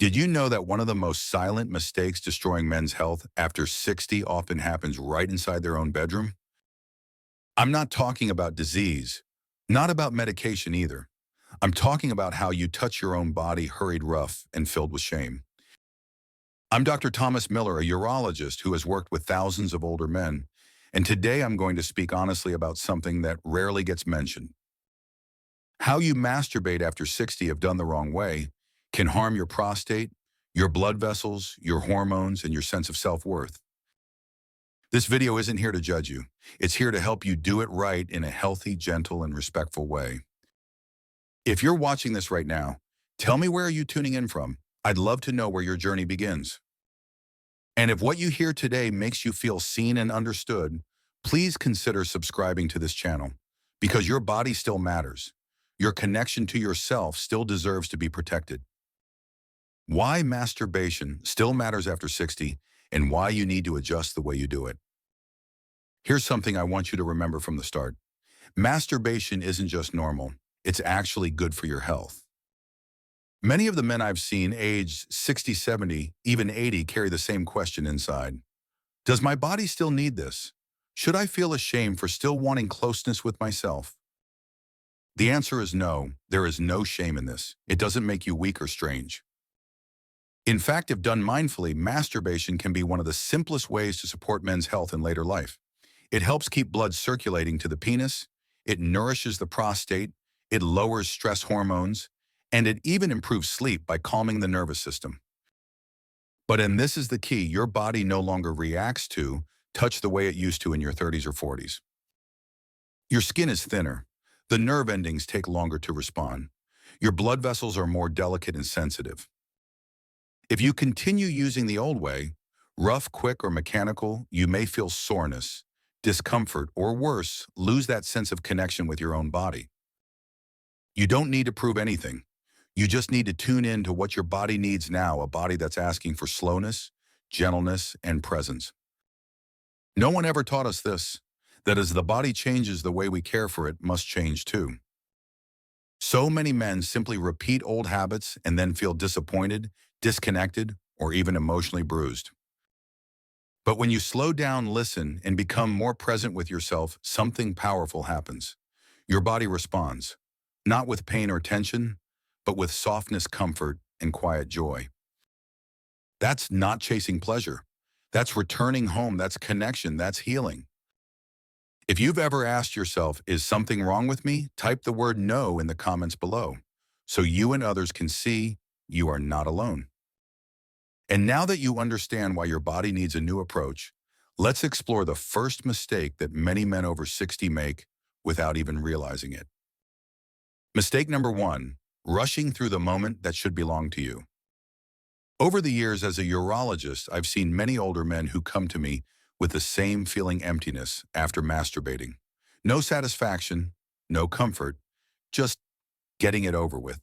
Did you know that one of the most silent mistakes destroying men's health after 60 often happens right inside their own bedroom? I'm not talking about disease, not about medication either. I'm talking about how you touch your own body hurried rough and filled with shame. I'm Dr. Thomas Miller, a urologist who has worked with thousands of older men, and today I'm going to speak honestly about something that rarely gets mentioned. How you masturbate after 60 if done the wrong way can harm your prostate, your blood vessels, your hormones, and your sense of self-worth. This video isn't here to judge you. It's here to help you do it right in a healthy, gentle, and respectful way. If you're watching this right now, tell me, where are you tuning in from? I'd love to know where your journey begins. And if what you hear today makes you feel seen and understood, please consider subscribing to this channel, because your body still matters. Your connection to yourself still deserves to be protected. Why masturbation still matters after 60, and why you need to adjust the way you do it. Here's something I want you to remember from the start. Masturbation isn't just normal, it's actually good for your health. Many of the men I've seen aged 60, 70, even 80 carry the same question inside. Does my body still need this? Should I feel ashamed for still wanting closeness with myself? The answer is no. There is no shame in this. It doesn't make you weak or strange. In fact, if done mindfully, masturbation can be one of the simplest ways to support men's health in later life. It helps keep blood circulating to the penis, it nourishes the prostate, it lowers stress hormones, and it even improves sleep by calming the nervous system. And this is the key, your body no longer reacts to touch the way it used to in your 30s or 40s. Your skin is thinner. The nerve endings take longer to respond. Your blood vessels are more delicate and sensitive. If you continue using the old way, rough, quick, or mechanical, you may feel soreness, discomfort, or worse, lose that sense of connection with your own body. You don't need to prove anything. You just need to tune in to what your body needs now, a body that's asking for slowness, gentleness, and presence. No one ever taught us this, that as the body changes, the way we care for it must change too. So many men simply repeat old habits and then feel disappointed, disconnected, or even emotionally bruised. But when you slow down, listen, and become more present with yourself, something powerful happens. Your body responds, not with pain or tension, but with softness, comfort, and quiet joy. That's not chasing pleasure. That's returning home. That's connection. That's healing. If you've ever asked yourself, is something wrong with me? Type the word no in the comments below, so you and others can see you are not alone. And now that you understand why your body needs a new approach, let's explore the first mistake that many men over 60 make without even realizing it. Mistake number 1, rushing through the moment that should belong to you. Over the years as a urologist, I've seen many older men who come to me with the same feeling, emptiness after masturbating. No satisfaction, no comfort, just getting it over with.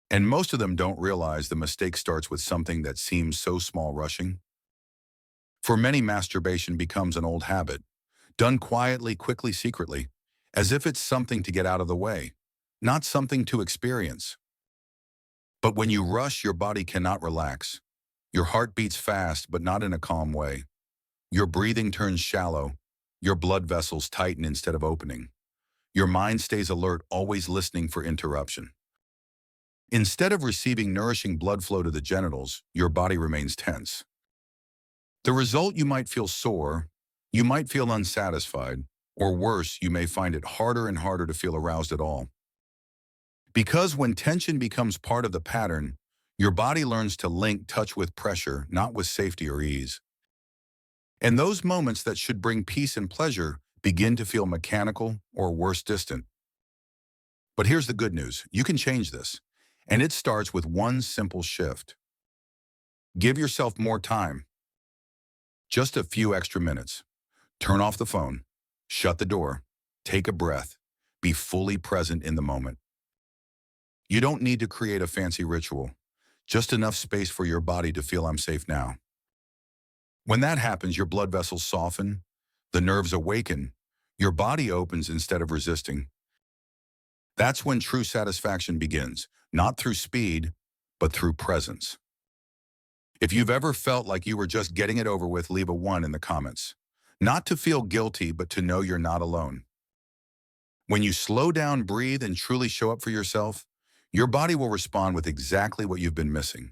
And most of them don't realize the mistake starts with something that seems so small, rushing. For many, masturbation becomes an old habit, done quietly, quickly, secretly, as if it's something to get out of the way, not something to experience. But when you rush, your body cannot relax. Your heart beats fast, but not in a calm way. Your breathing turns shallow. Your blood vessels tighten instead of opening. Your mind stays alert, always listening for interruption. Instead of receiving nourishing blood flow to the genitals, your body remains tense. The result, you might feel sore, you might feel unsatisfied, or worse, you may find it harder and harder to feel aroused at all. Because when tension becomes part of the pattern, your body learns to link touch with pressure, not with safety or ease. And those moments that should bring peace and pleasure begin to feel mechanical or worse, distant. But here's the good news. You can change this. And it starts with one simple shift. Give yourself more time. Just a few extra minutes. Turn off the phone. Shut the door. Take a breath. Be fully present in the moment. You don't need to create a fancy ritual. Just enough space for your body to feel, I'm safe now. When that happens, your blood vessels soften, the nerves awaken, your body opens instead of resisting. That's when true satisfaction begins, not through speed, but through presence. If you've ever felt like you were just getting it over with, leave a 1 in the comments. Not to feel guilty, but to know you're not alone. When you slow down, breathe, and truly show up for yourself, your body will respond with exactly what you've been missing.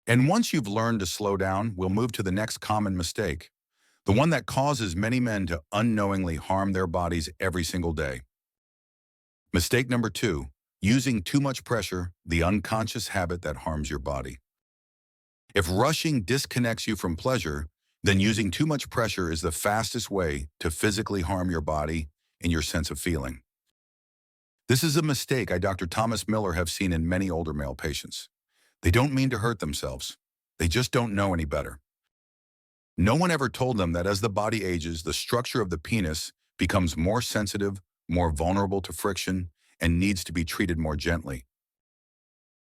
And once you've learned to slow down, we'll move to the next common mistake, the one that causes many men to unknowingly harm their bodies every single day. Mistake number 2, using too much pressure, the unconscious habit that harms your body. If rushing disconnects you from pleasure, then using too much pressure is the fastest way to physically harm your body and your sense of feeling. This is a mistake Dr. Thomas Miller have seen in many older male patients. They don't mean to hurt themselves. They just don't know any better. No one ever told them that as the body ages, the structure of the penis becomes more sensitive, more vulnerable to friction, and needs to be treated more gently.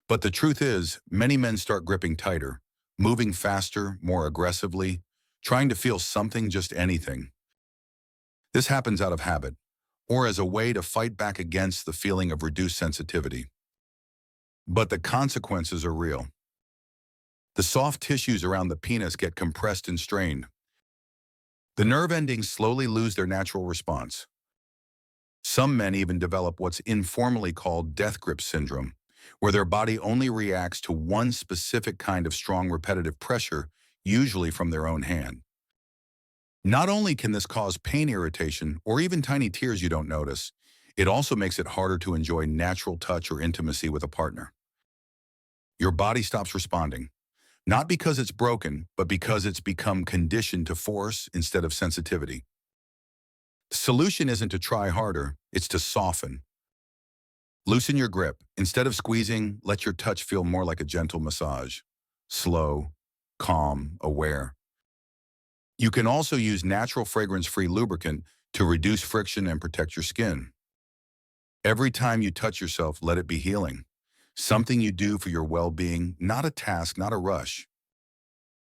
But the truth is, many men start gripping tighter, moving faster, more aggressively, trying to feel something, just anything. This happens out of habit, or as a way to fight back against the feeling of reduced sensitivity. But the consequences are real. The soft tissues around the penis get compressed and strained. The nerve endings slowly lose their natural response. Some men even develop what's informally called death grip syndrome, where their body only reacts to one specific kind of strong repetitive pressure, usually from their own hand. Not only can this cause pain, irritation, or even tiny tears you don't notice, it also makes it harder to enjoy natural touch or intimacy with a partner. Your body stops responding, not because it's broken, but because it's become conditioned to force instead of sensitivity. The solution isn't to try harder, it's to soften. Loosen your grip. Instead of squeezing, let your touch feel more like a gentle massage. Slow, calm, aware. You can also use natural fragrance-free lubricant to reduce friction and protect your skin. Every time you touch yourself, let it be healing. Something you do for your well-being, not a task, not a rush.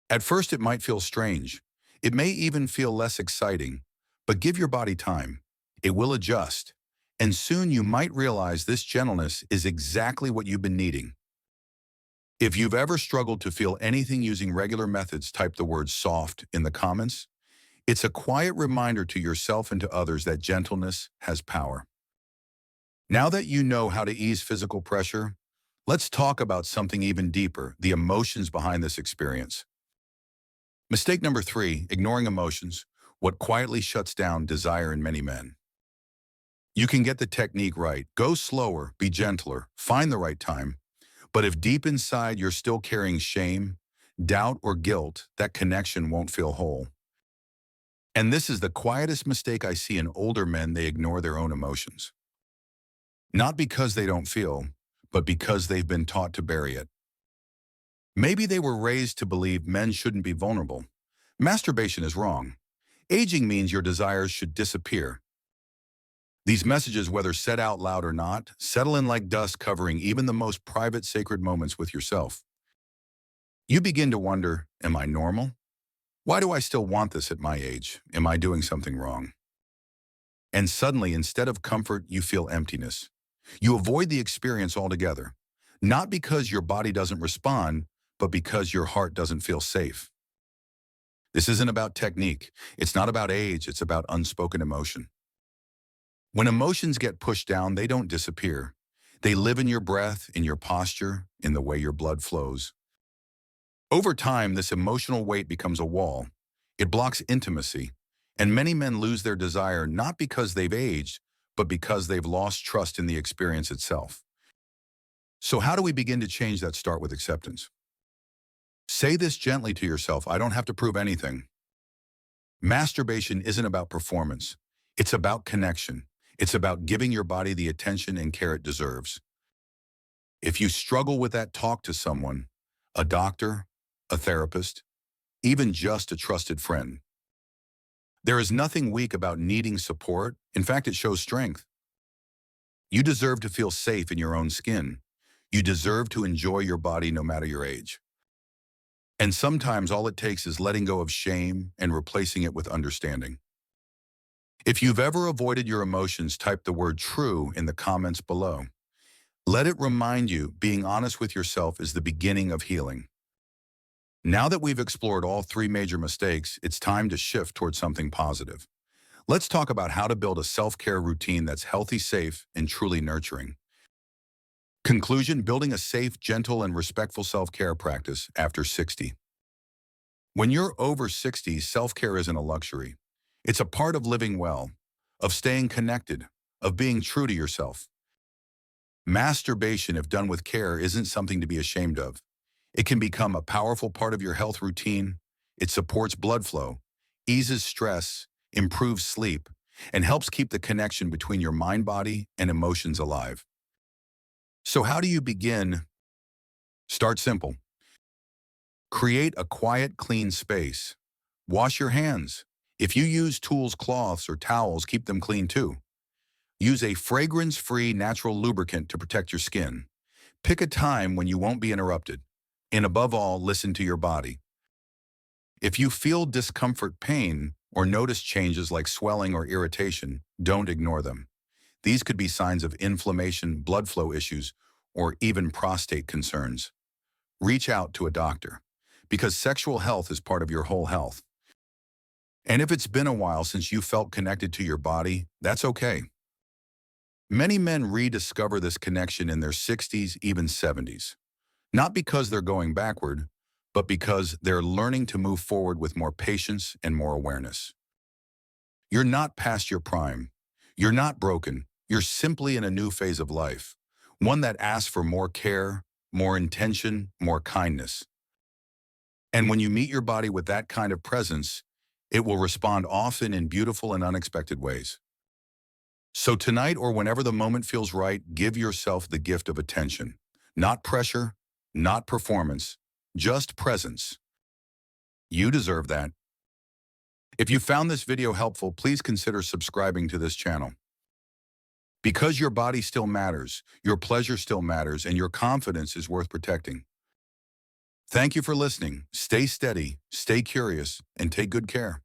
At first, it might feel strange. It may even feel less exciting, but give your body time. It will adjust, and soon you might realize this gentleness is exactly what you've been needing. If you've ever struggled to feel anything using regular methods, type the word soft in the comments. It's a quiet reminder to yourself and to others that gentleness has power. Now that you know how to ease physical pressure, let's talk about something even deeper, the emotions behind this experience. Mistake number 3, ignoring emotions, what quietly shuts down desire in many men. You can get the technique right, go slower, be gentler, find the right time, but if deep inside you're still carrying shame, doubt, or guilt, that connection won't feel whole. And this is the quietest mistake I see in older men. They ignore their own emotions. Not because they don't feel, but because they've been taught to bury it. Maybe they were raised to believe men shouldn't be vulnerable. Masturbation is wrong. Aging means your desires should disappear. These messages, whether said out loud or not, settle in like dust, covering even the most private, sacred moments with yourself. You begin to wonder, am I normal? Why do I still want this at my age? Am I doing something wrong? And suddenly, instead of comfort, you feel emptiness. You avoid the experience altogether, not because your body doesn't respond, but because your heart doesn't feel safe. This isn't about technique. It's not about age. It's about unspoken emotion. When emotions get pushed down, they don't disappear. They live in your breath, in your posture, in the way your blood flows. Over time, this emotional weight becomes a wall. It blocks intimacy, and many men lose their desire not because they've aged, but because they've lost trust in the experience itself. So how do we begin to change that? Start with acceptance. Say this gently to yourself: I don't have to prove anything. Masturbation isn't about performance. It's about connection. It's about giving your body the attention and care it deserves. If you struggle with that, talk to someone, a doctor, a therapist, even just a trusted friend. There is nothing weak about needing support. In fact, it shows strength. You deserve to feel safe in your own skin. You deserve to enjoy your body no matter your age. And sometimes all it takes is letting go of shame and replacing it with understanding. If you've ever avoided your emotions, type the word true in the comments below. Let it remind you being honest with yourself is the beginning of healing. Now that we've explored all three major mistakes, it's time to shift towards something positive. Let's talk about how to build a self-care routine that's healthy, safe, and truly nurturing. Conclusion: building a safe, gentle, and respectful self-care practice after 60. When you're over 60, self-care isn't a luxury. It's a part of living well, of staying connected, of being true to yourself. Masturbation, if done with care, isn't something to be ashamed of. It can become a powerful part of your health routine. It supports blood flow, eases stress, improves sleep, and helps keep the connection between your mind, body, and emotions alive. So how do you begin? Start simple. Create a quiet, clean space. Wash your hands. If you use tools, cloths, or towels, keep them clean too. Use a fragrance-free natural lubricant to protect your skin. Pick a time when you won't be interrupted. And above all, listen to your body. If you feel discomfort, pain, or notice changes like swelling or irritation, don't ignore them. These could be signs of inflammation, blood flow issues, or even prostate concerns. Reach out to a doctor, because sexual health is part of your whole health. And if it's been a while since you felt connected to your body, that's okay. Many men rediscover this connection in their 60s, even 70s. Not because they're going backward, but because they're learning to move forward with more patience and more awareness. You're not past your prime. You're not broken. You're simply in a new phase of life, one that asks for more care, more intention, more kindness. And when you meet your body with that kind of presence, it will respond often in beautiful and unexpected ways. So tonight, or whenever the moment feels right, give yourself the gift of attention. Not pressure, not performance, just presence. You deserve that. If you found this video helpful, please consider subscribing to this channel. Because your body still matters, your pleasure still matters, and your confidence is worth protecting. Thank you for listening. Stay steady, stay curious, and take good care.